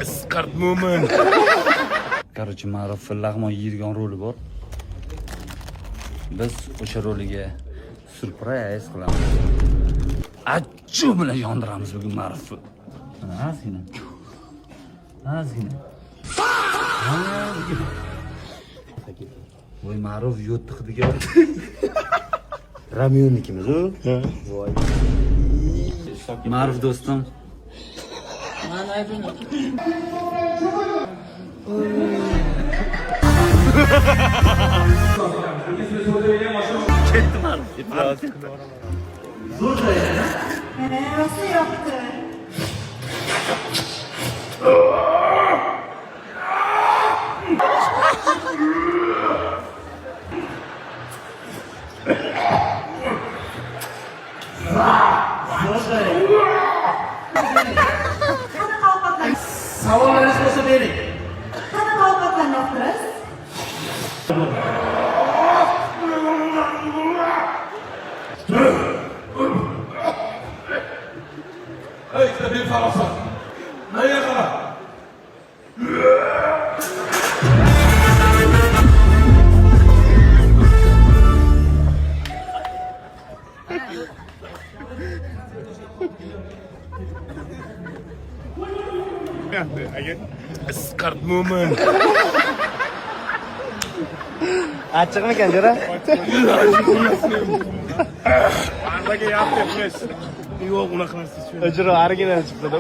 Escort moment. Короче, Ma'ruf lag'mon yeydigan roli bor. Biz o'sha roliga surpriz qilamiz. Achchu bilan yondiramiz bugun Ma'rufni. Ozgina. Voy Ma'ruf yo'tdi hidiga. Ramyonnikimiz u. Voy. Ma'ruf do'stim. Ketdi Ma'ruf. Nasıl yaptı? Qanaqa ovqatlar? Savollaringiz bo'lsa bering. Qanaqa ovqatlarni yoqtirasiz? Hey, tabii farasa. Ne yakala? Escort moment. Achchiqmikan, jo'ra? Andaga yaptı pres. Yo'q, unaqa narsa. Jo'ra original chiqdi-da.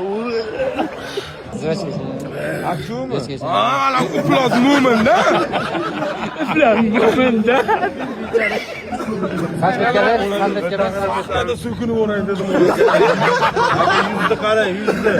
Akşumi? Aa, lan upload moment da. Upload moment da. Qanday so'kinib o'raydi dedim. Yuzda qarang, yuzda.